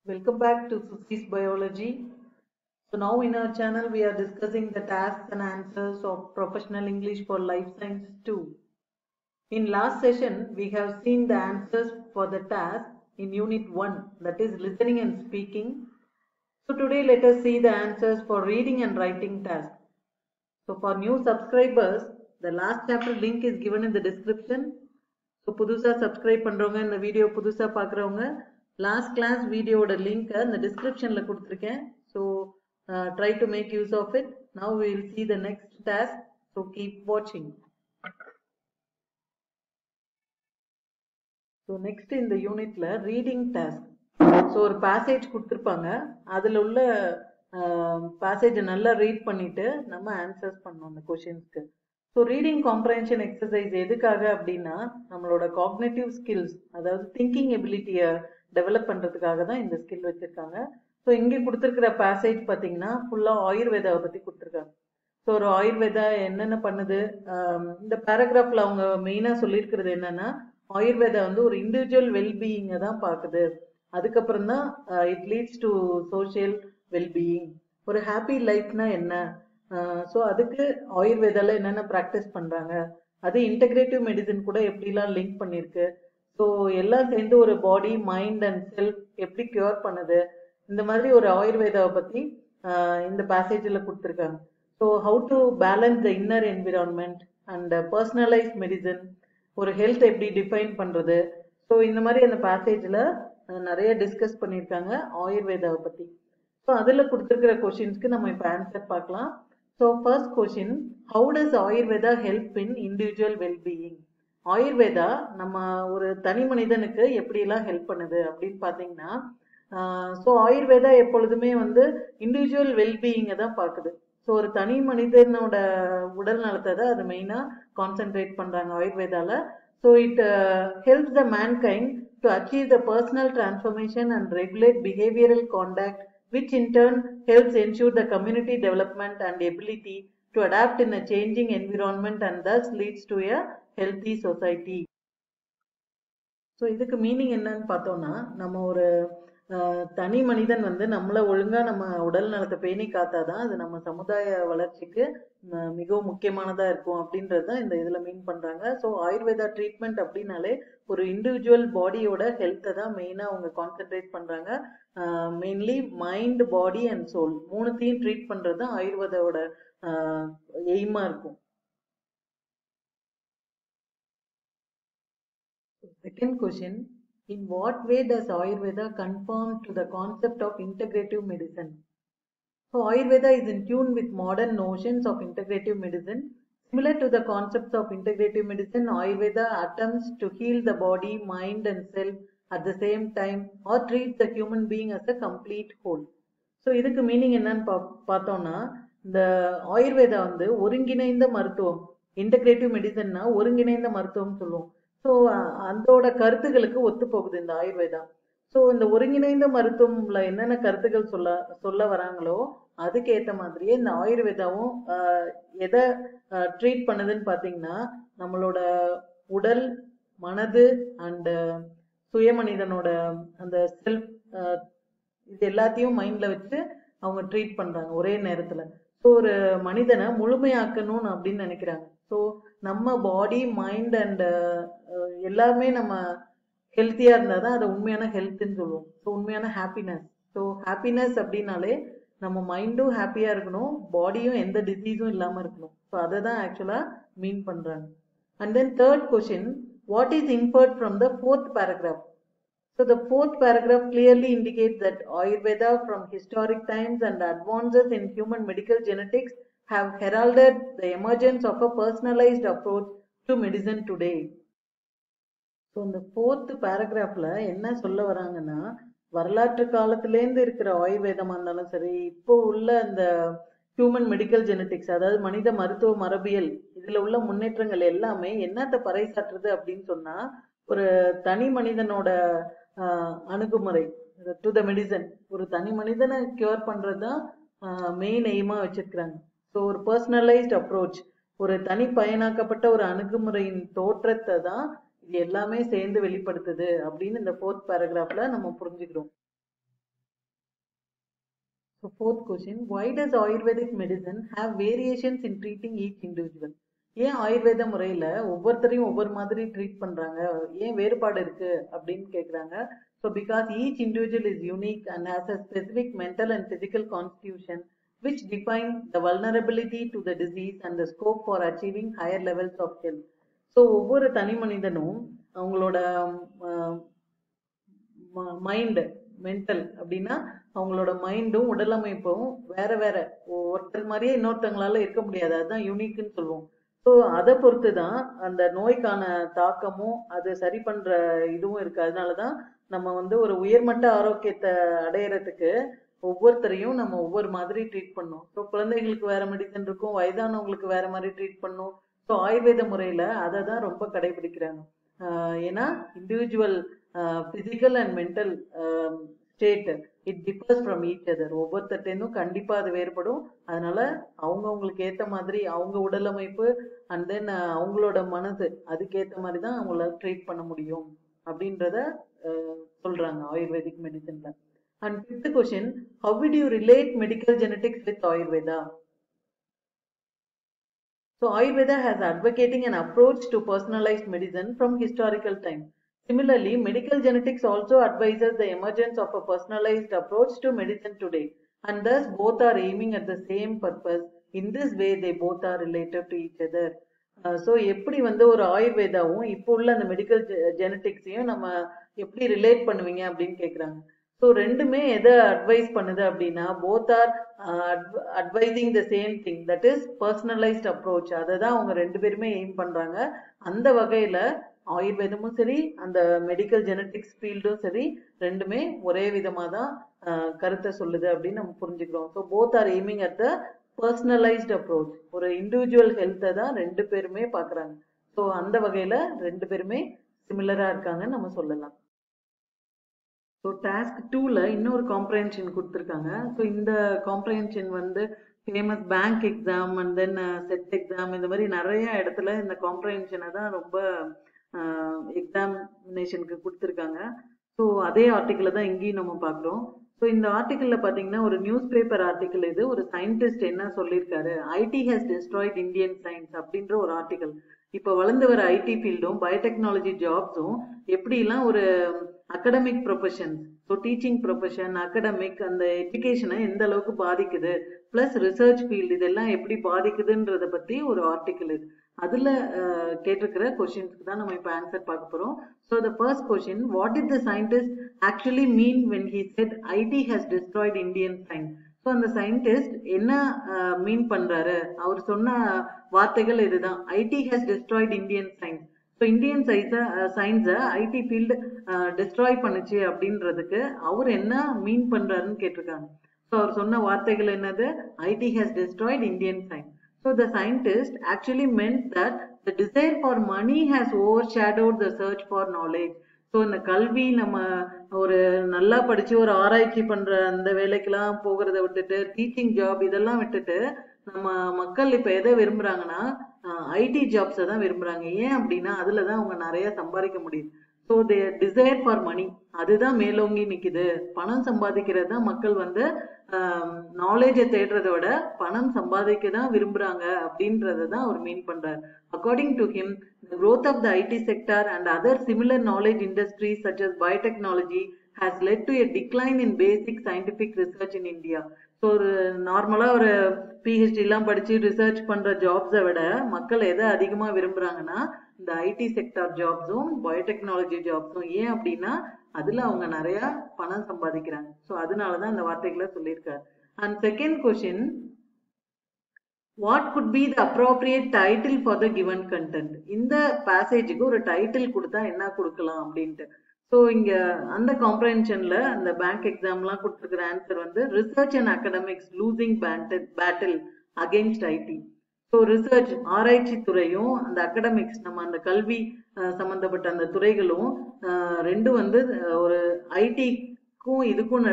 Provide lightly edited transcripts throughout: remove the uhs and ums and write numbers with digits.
Welcome back to Susie's Biology. So now in our channel we are discussing the tasks and answers of Professional English for Life Science 2. In last session we have seen the answers for the task in Unit 1, that is listening and speaking. So today let us see the answers for reading and writing task. So for new subscribers, the last chapter link is given in the description. So புதுசா subscribe பண்றவங்க இந்த video புதுசா பார்க்கறவங்க last class வீடியோட link இந்த descriptionல கொடுத்திருக்கேன். So try to make use of it. Now we will see the next task. So keep watching. So next in the unitல reading task. So ஒரு passage கொடுத்திருப்பாங்க. அதுல உள்ள passage நல்லா read பண்ணிட்டு நம்ம answers பண்ணனும் அந்த क्वेश्चंஸ்க்கு. So reading comprehension exercise எதுக்காக அப்படினா நம்மளோட cognitive skills அதாவது thinking ability டெவலப் பண்றதுக்காக தான் இந்த ஸ்கில் வச்சிருக்காங்க. So இங்க கொடுத்திருக்கிற passage பாத்தீங்கன்னா ஃபுல்லா ஆயுர்வேதாவை பத்தி கொடுத்திருக்காங்க. So ஒரு ஆயுர்வேதா என்னென்ன பண்ணுது, இந்த paragraphல அவங்க மெயினா சொல்லியிருக்கிறது என்னன்னா ஆயுர்வேதா வந்து ஒரு இண்டிவிஜுவல் வெல்பீயிங்கை தான் பாக்குது. அதுக்கப்புறம் தான் it leads to social wellbeing. ஒரு ஹாப்பி லைஃப்னா என்ன, ஸோ அதுக்கு ஆயுர்வேதால என்னென்ன ப்ராக்டிஸ் பண்றாங்க, அது இன்டெகிரேட்டிவ் மெடிசன் கூட எப்படிலாம் லிங்க் பண்ணிருக்கு. ஸோ எல்லாம் சேர்ந்து ஒரு பாடி மைண்ட் அண்ட் செல்ஃப் எப்படி கியூர் பண்ணுது, இந்த மாதிரி ஒரு ஆயுர்வேதாவை பத்தி இந்த பேசேஜில் கொடுத்துருக்காங்க. So how to balance the inner environment and personalise medicine, ஒரு ஹெல்த் எப்படி டிஃபைன் பண்றது. ஸோ இந்த மாதிரி அந்த பேசேஜில் நிறைய டிஸ்கஸ் பண்ணியிருக்காங்க ஆயுர்வேதாவை பத்தி. ஸோ அதில் கொடுத்துருக்கிற கொஷின்ஸ்க்கு நம்ம இப்போ ஆன்சர் பார்க்கலாம். So first question, how does Ayurveda help in individual wellbeing? Ayurveda நம்ம ஒரு தனி மனிதனுக்கு எப்படிலாம் ஹெல்ப் பண்ணுது அப்படின்னு பார்த்தீங்கன்னா, ஸோ ஆயுர்வேதா எப்பொழுதுமே வந்து இண்டிவிஜுவல் வெல்பீயிங்கை தான் பார்க்குது. ஸோ ஒரு தனி மனிதனோட உடல் நலத்தை தான் அது மெயினாக கான்சென்ட்ரேட் பண்ணுறாங்க ஆயுர்வேதால. So it helps the mankind to achieve the personal transformation and regulate behavioural contact, which in turn helps ensure the community development and ability to adapt in a changing environment and thus leads to a healthy society. So இதுக்கு meaning என்னன்னு பார்த்தோம்னா, நம்ம ஒரு தனி மனிதன் வந்து நம்மளை ஒழுங்கா நம்ம உடல் நலத்தை பேணி காத்தாதான் அது நம்ம சமுதாய வளர்ச்சிக்கு மிகவும் முக்கியமானதா இருக்கும் அப்படின்றது தான் இந்த இதுல மீன் பண்றாங்க. ஸோ ஆயுர்வேதா ட்ரீட்மெண்ட் அப்படின்னாலே ஒரு இண்டிவிஜுவல் பாடியோட ஹெல்த்தை தான் மெயினா அவங்க கான்சென்ட்ரேட் பண்றாங்க. Mainly mind, body and soul மூணுத்தையும் ட்ரீட் பண்றது தான் ஆயுர்வேதாவோட எய்மா இருக்கும். Second question, in what way does Ayurveda conform to the concept of integrative medicine? So Ayurveda is in tune with modern notions of integrative medicine. Similar to the concepts of integrative medicine, Ayurveda attempts to heal the body, mind and self at the same time or treats the human being as a complete whole. So இதுக்கு meaning என்னன்னு பார்த்தோம்னா, இந்த ஆயுர்வேதா வந்து ஒருங்கிணைந்த மருத்துவம், integrative மெடிசன்னா ஒருங்கிணைந்த மருத்துவம் சொல்லுவோம். ஸோ அதோட கருத்துக்களுக்கு ஒத்து போகுது இந்த ஆயுர்வேதா. ஸோ இந்த ஒருங்கிணைந்த மருத்துவம்ல என்னென்ன கருத்துக்கள் சொல்ல வராங்களோ அதுக்கு ஏற்ற மாதிரியே இந்த ஆயுர்வேதாவும் எதை ட்ரீட் பண்ணுதுன்னு பார்த்தீங்கன்னா, நம்மளோட உடல், மனது அண்ட் சுயமனிதனோட அந்த செல்ஃப், இது எல்லாத்தையும் மைண்ட்ல வச்சு அவங்க ட்ரீட் பண்றாங்க ஒரே நேரத்துல. ஸோ ஒரு மனிதனை முழுமையாக்கணும்னு அப்படின்னு நினைக்கிறாங்க. ஸோ நம்ம பாடி, மைண்ட் அண்ட் எல்லாமே நம்ம ஹெல்த்தியா இருந்தாதான் அது உண்மையான ஹெல்த்ன்னு சொல்லுவோம். ஸோ உண்மையான ஹாப்பினஸ். ஸோ ஹாப்பினஸ் அப்படின்னாலே நம்ம மைண்டும் ஹாப்பியா இருக்கணும், பாடியும் எந்த டிசீஸும் இல்லாம இருக்கணும். ஸோ அதை தான் ஆக்சுவலா மீன் பண்றாங்க. And then third question, what is inferred from the fourth paragraph? So the fourth paragraph clearly indicates that Ayurveda from historic times and advances in human medical genetics have heralded the emergence of a personalized approach to medicine today. So இந்த fourth paragraphல என்ன சொல்ல வராங்கன்னா, வரலாற்று காலத்திலேருந்து இருக்கிற ஆயுர்வேதமா இருந்தாலும் சரி, இப்போ உள்ள இந்த ஹியூமன் மெடிக்கல் ஜெனட்டிக்ஸ் அதாவது மனித மருத்துவ மரபியல், இதுல உள்ள முன்னேற்றங்கள் எல்லாமே என்னத்தை பறைசாற்றுது அப்படின்னு சொன்னா, ஒரு தனி மனிதனோட அணுகுமுறை டு த மெடிசன், ஒரு தனி மனிதனை கியூர் பண்றதுதான் மெயின் எய்மா வச்சிருக்கிறாங்க. ஸோ ஒரு பர்சனலைஸ்ட் அப்ரோச், ஒரு தனி பயனாக்கப்பட்ட ஒரு அணுகுமுறையின் தோற்றத்தை தான் இது எல்லாமே சேர்ந்து வெளிப்படுத்துது அப்படின்னு இந்த ஃபோர்த் பேராகிராஃப்ல நம்ம புரிஞ்சுக்கிறோம். So fourth question, why does Ayurvedic medicine have variations in treating each individual? ஏன் ஆயுர்வேத முறையில ஒவ்வொருத்தரையும் ஒவ்வொரு மாதிரி ட்ரீட் பண்றாங்க, ஏன் வேறுபாடு இருக்கு அப்படின்னு கேக்குறாங்க. So because each individual is unique and has a specific mental and physical constitution which define the vulnerability to the disease and the scope for achieving higher levels of health. So ஒவ்வொரு தனி மனிதனும் அவங்களோட mind mental அப்படின்னா அவங்களோட மைண்டும் உடலமைப்பும் வேற வேற, ஒருத்தர் மாதிரியே இன்னொருத்தவங்களால இருக்க முடியாது, அதுதான் யூனிக்னு சொல்லுவோம். ஸோ அதை பொறுத்து தான் அந்த நோய்க்கான தாக்கமும் அது சரி பண்ற இதுவும் இருக்கு. அதனாலதான் நம்ம வந்து ஒரு உயர்மட்ட ஆரோக்கியத்தை அடையறதுக்கு ஒவ்வொருத்தரையும் நம்ம ஒவ்வொரு மாதிரி ட்ரீட் பண்ணோம். ஸோ குழந்தைகளுக்கு வேற மெடிசன் இருக்கும், வயதானவங்களுக்கு வேற மாதிரி ட்ரீட் பண்ணும். ஸோ ஆயுர்வேத முறையில அதை தான் ரொம்ப கடைபிடிக்கிறாங்க. ஏன்னா individual physical and mental state it differs from each other. ஒவ்வொருத்தருக்கும் கண்டிப்பா அது வேறுபடும். அதனால அவங்களுக்கு ஏத்த மாதிரி அவங்க உடலமைப்பு அண்ட் தென் அவங்களோட மனசு அதுக்கேத்த மாதிரி தான் அவங்கள ட்ரீட் பண்ண முடியும் அப்படின்றத சொல்றாங்க ஆயுர்வேதிக் மெடிசன்ல. And fifth question, how would you relate medical genetics with Ayurveda? So Ayurveda has advocating an approach to personalized medicine from historical time. Similarly, medical genetics also advises the emergence of a personalized approach to medicine today, and thus both are aiming at the same purpose. In this way, they both are related to each other. So எப்படி வந்து ஒரு ஆயுர்வேதாவும் இப்போ உள்ள அந்த medical ஜெனட்டிக்ஸையும் நம்ம எப்படி relate பண்ணுவீங்க அப்படின்னு கேட்குறாங்க. ஸோ ரெண்டுமே எதை அட்வைஸ் பண்ணுது அப்படின்னா, both are advising the same thing, that is personalised approach. அதை தான் அவங்க ரெண்டு பேருமே எய்ம் பண்றாங்க. அந்த வகையில ஆயுர்வேதமும் சரி அந்த மெடிக்கல் ஜெனட்டிக்ஸ் ஃபீல்டும் சரி ரெண்டுமே ஒரே விதமா தான் கருத்தை சொல்லுது அப்படின்னு நம்ம புரிஞ்சுக்கிறோம். So both are aiming at the personalised approach. ஒரு இண்டிவிஜுவல் ஹெல்த்தை தான் ரெண்டு பேருமே பாக்குறாங்க. ஸோ அந்த வகையில ரெண்டு பேருமே சிமிலரா இருக்காங்கன்னு நம்ம சொல்லலாம். ஸோ டாஸ்க் 2ல இன்னொரு காம்ப்ரஹென்ஷன் கொடுத்துருக்காங்க. ஸோ இந்த காம்ப்ரஹென்ஷன் வந்து famous bank exam and then set exam இந்த மாதிரி நிறைய இடத்துல இந்த காம்ப்ரஹென்ஷனை தான் ரொம்ப எக்ஸாமினேஷனுக்கு கொடுத்துருக்காங்க. ஸோ அதே ஆர்டிக்கிளை தான் இங்கேயும் நம்ம பார்க்குறோம். ஸோ இந்த ஆர்டிக்கிளில் பார்த்தீங்கன்னா ஒரு நியூஸ் பேப்பர் ஆர்டிக்கிள் இது. ஒரு சயின்டிஸ்ட் என்ன சொல்லியிருக்காரு, IT has destroyed Indian science அப்படின்ற ஒரு ஆர்டிக்கல். இப்போ வளர்ந்து வர ஐடி ஃபீல்டும் பயோடெக்னாலஜி ஜாப்ஸும் எப்படிலாம் ஒரு academic professions, so teaching profession, academic அந்த எஜுகேஷனை எந்த அளவுக்கு பாதிக்குது, பிளஸ் ரிசர்ச் ஃபீல்டு இதெல்லாம் எப்படி பாதிக்குதுன்றத பற்றி ஒரு ஆர்டிக்கிள் இது. அதுல கேட்டிருக்கிற கொஸ்டின்ஸ்க்கு தான் நம்ம இப்போ ஆன்சர் பார்க்க போறோம். So the first question, what did the scientist actually mean when he said IT has destroyed Indian science? So அந்த சயின்டிஸ்ட் என்ன மீன் பண்றாரு, அவர் சொன்ன வார்த்தைகள் இதுதான், IT has destroyed Indian science. So Indian சயின்ஸை ஐடி ஃபீல்டு டிஸ்ட்ராய் பண்ணுச்சு அப்படின்றதுக்கு அவர் என்ன மீன் பண்றாருன்னு கேட்டிருக்காங்க. ஸோ அவர் சொன்ன வார்த்தைகள் என்னது, IT has destroyed Indian science. So the scientist actually meant that the desire for money has overshadowed the search for knowledge. So இந்த கல்வி, நம்ம ஒரு நல்லா படிச்சு ஒரு ஆராய்ச்சி பண்ற அந்த வேலைக்கெல்லாம் போகிறத விட்டுட்டு டீச்சிங் ஜாப் இதெல்லாம் விட்டுட்டு நம்ம மக்கள் இப்ப எதை விரும்புறாங்கன்னா ஐடி ஜாப்ஸை தான் விரும்புறாங்க. ஏன் அப்படின்னா அதுலதான் அவங்க நிறைய சம்பாதிக்க முடியுது. So they desire for money, அதுதான் மேலோங்கி நிக்குது. பணம் சம்பாதிக்கிறது தான் மக்கள் வந்து நாலேஜை தேடுறதை விட பணம் சம்பாதிக்க தான் விரும்புறாங்க அப்படின்றத தான் அவர் மீன் பண்றாரு. According to him, the growth of the IT sector and other similar knowledge industries such as biotechnology has led to a decline in basic scientific research in India. So ஒரு நார்மலா ஒரு பிஹெச்டி எல்லாம் படிச்சு ரிசர்ச் பண்ற ஜாப்ஸை விட மக்கள் எதை அதிகமா விரும்புறாங்கன்னா இந்த ஐடி செக்டார் ஜாப்ஸும் பயோடெக்னாலஜி ஜாப்ஸும். ஏன் அப்படின்னா அதுல அவங்க நிறைய பணம் சம்பாதிக்கிறாங்க. ஸோ அதனாலதான் இந்த வார்த்தைகளை சொல்லியிருக்காரு. And second question, what could be the appropriate title for the given content? இந்த பேசேஜுக்கு ஒரு டைட்டில் கொடுத்தா என்ன கொடுக்கலாம் அப்படின்ட்டு. ஸோ இங்க அந்த காம்ப்ரஹென்ஷன்ல அந்த பேங்க் எக்ஸாம்லாம் கொடுத்துருக்கிற ஆன்சர் வந்து research and academics losing battle against IT. So research ஆராய்ச்சி துறையும் அந்த அகடமிக்ஸ் நம்ம அந்த கல்வி சம்பந்தப்பட்ட அந்த துறைகளும் ரெண்டும் வந்து ஒரு ஐடிக்கும் இதுக்கும்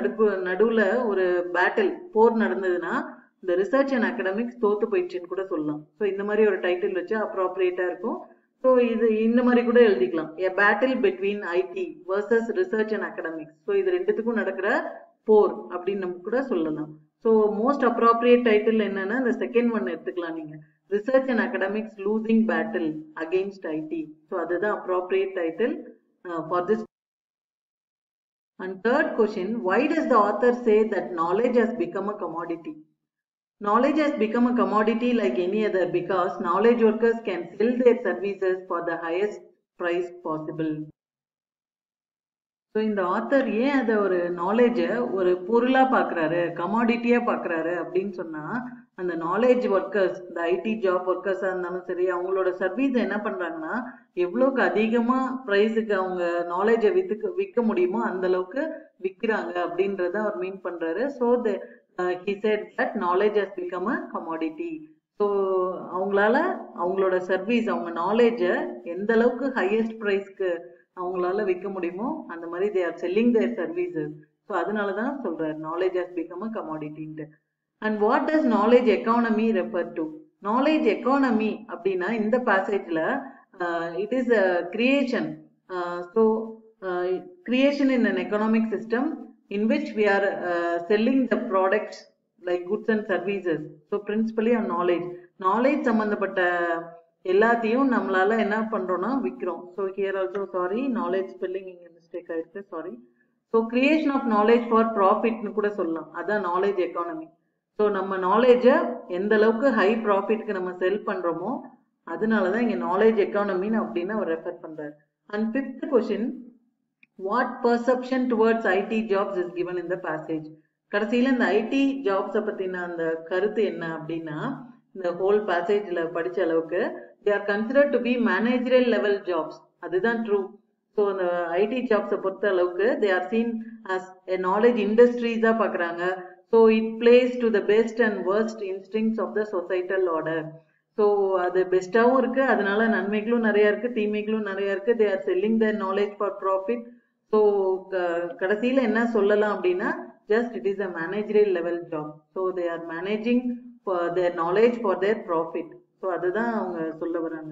நடுவுல ஒரு பேட்டில் போர் நடந்ததுன்னா இந்த ரிசர்ச் அண்ட் அகடமிக்ஸ் தோத்து போயிடுச்சுன்னு கூட சொல்லலாம். ஸோ இந்த மாதிரி ஒரு டைட்டில் வச்சு அப்ராப்ரியேட்டா இருக்கும். ஸோ இது இந்த மாதிரி கூட எழுதிக்கலாம், a battle between IT versus research and academics. So இது ரெண்டுத்துக்கும் நடக்கிற போர் அப்படின்னு நம்ம கூட சொல்லலாம். ஸோ மோஸ்ட் அப்ராப்ரியேட் டைட்டில் என்னன்னா இந்த செகண்ட் ஒன் எடுத்துக்கலாம் நீங்க, research and academics losing battle against IT. So அதுதான் appropriate title for this. And third question, why does the author say that knowledge has become a commodity? Knowledge has become a commodity like any other because knowledge workers can sell their services for the highest price possible. So இந்த author ஏன் அதை ஒரு நாலேஜை ஒரு பொருளாக பார்க்குறாரு, கமாடிட்டியாக பார்க்குறாரு அப்படின்னு சொன்னால், அந்த நாலேஜ் ஒர்க்கர்ஸ், இந்த ஐடி ஜாப் ஒர்க்கர்ஸாக இருந்தாலும் சரி, அவங்களோட சர்வீஸை என்ன பண்ணுறாங்கன்னா எவ்வளோக்கு அதிகமாக ப்ரைஸுக்கு அவங்க நாலேஜை விற்க முடியுமோ அந்த அளவுக்கு விற்கிறாங்க அப்படின்றத அவர் மீன் பண்ணுறாரு. So he said that knowledge has become a commodity. So அவங்களால அவங்களோட சர்வீஸ், அவங்க நாலேஜை எந்த அளவுக்கு ஹையஸ்ட் ப்ரைஸ்க்கு அவங்களால விற்க முடியுமோ அந்த மாதிரி they are selling their services. So அதனால தான் சொல்றாரு knowledge has become a commodity. And what does knowledge economy refer to? Knowledge economy அப்படின்னா இந்த பேசேஜ்ல it is a creation. So creation in an economic system in which we are selling the products like goods and services. So principally on knowledge சம்பந்தப்பட்ட எல்லாத்தையும் நம்மளால என்ன பண்றோம்னா விற்கிறோம். So here also sorry, knowledge spelling இங்க mistake ஆயிருக்கு, sorry. So creation of knowledge for ப்ராஃபிட்னு கூட சொல்லலாம், அதான் நாலேஜ் எக்கானமி. ஸோ நம்ம நாலேஜை எந்த அளவுக்கு ஹை ப்ராஃபிட்க்கு நம்ம செல் பண்றோமோ அதனாலதான் இங்க நாலேஜ் எக்கானமின்னு அப்படின்னு அவர் ரெஃபர் பண்றாரு. And fifth question, what perception towards IT jobs is given in the passage? கடைசியில இந்த ஐடி ஜாப்ஸை பத்தின அந்த கருத்து என்ன அப்படின்னா, இந்த ஹோல் பேசேஜ்ல படிச்ச அளவுக்கு they are considered to be managerial level jobs. அதுதான் ட்ரூ. ஸோ அந்த ஐடி ஜாப்ஸை பொறுத்த அளவுக்கு they are seen as a knowledge industries-ஆ பார்க்குறாங்க. So it plays to the best and worst instincts of the societal order. So அது பெஸ்ட்டாகவும் இருக்கு, அதனால நன்மைகளும் நிறைய இருக்கு, தீமைகளும் நிறைய இருக்கு. they are selling their knowledge for profit. So கடைசியில என்ன சொல்லலாம் அப்படின்னா, just it is a managerial level job. So they are managing for their knowledge for their profit. So அதுதான் அவங்க சொல்ல வராங்க.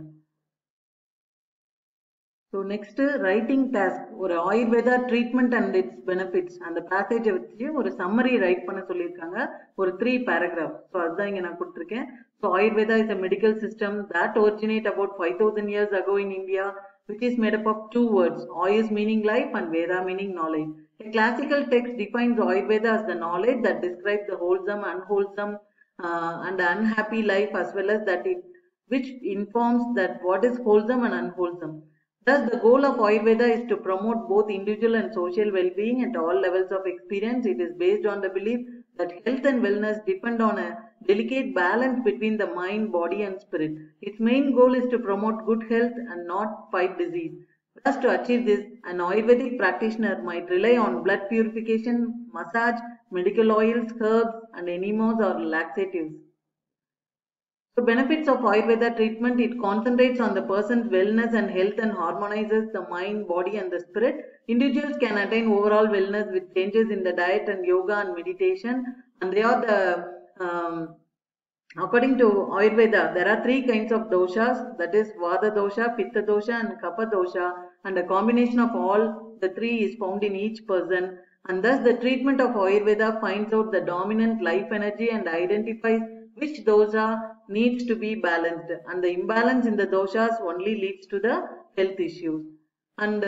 ஸோ நெக்ஸ்ட் ரைட்டிங் டாஸ்க், ஒரு Ayurveda treatment and it's benefits அந்த பேசேஜை வச்சு ஒரு சம்மரி ரைட் பண்ண சொல்லியிருக்காங்க, ஒரு 3 paragraph. ஸோ அதுதான் இங்க நான் கொடுத்துருக்கேன். So Ayurveda is a medical system that originate about 5000 years ago in India, which is made up of 2 words, Ayus meaning life and Veda meaning knowledge. A classical text defines Ayurveda as the knowledge that describes the wholesome, unwholesome and unhappy life, as well as that which informs that what is wholesome and unwholesome. Thus, the goal of Ayurveda is to promote both individual and social well-being at all levels of experience. It is based on the belief that health and wellness depend on a delicate balance between the mind, body and spirit. Its main goal is to promote good health and not fight disease. Thus, to achieve this, an Ayurvedic practitioner might rely on blood purification, massage, medical oils, herbs and enemas or laxatives. So benefits of Ayurveda treatment, it concentrates on the person's wellness and health and harmonizes the mind, body and the spirit. Individuals can attain overall wellness with changes in the diet and yoga and meditation. And they are the, according to Ayurveda, there are 3 kinds of doshas, that is Vata dosha, Pitta dosha and Kapha dosha, and a combination of all the 3 is found in each person. And thus the treatment of Ayurveda finds out the dominant life energy and identifies which dosha needs to be balanced, and the imbalance in the doshas only leads to the health issues. And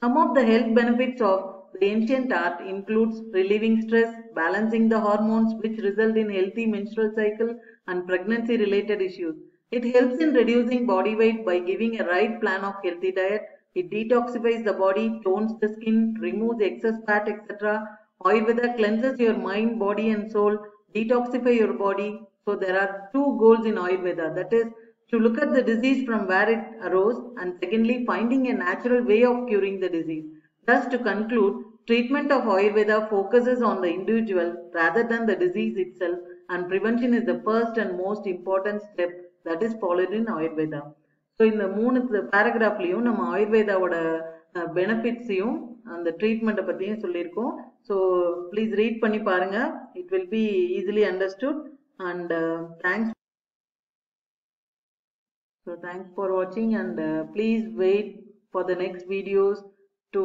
some of the health benefits of the ancient art includes relieving stress, balancing the hormones which result in healthy menstrual cycle and pregnancy related issues. It helps in reducing body weight by giving a right plan of healthy diet. It detoxifies the body, tones the skin, removes excess fat, etc. Ayurveda cleanses your mind, body and soul, detoxify your body. So there are 2 goals in Ayurveda, that is to look at the disease from where it arose, and secondly finding a natural way of curing the disease. Thus, to conclude, treatment of Ayurveda focuses on the individual rather than the disease itself, and prevention is the first and most important step that is followed in Ayurveda. So in the 3 paragraphலையும் நம்ம ஆயுர்வேதாவோட பெனிஃபிட்ஸையும் அந்த ட்ரீட்மெண்ட்டை பற்றியும் சொல்லியிருக்கோம். So please read பண்ணி பாருங்க, it will be easily understood. And thanks for watching, and please wait for the next videos to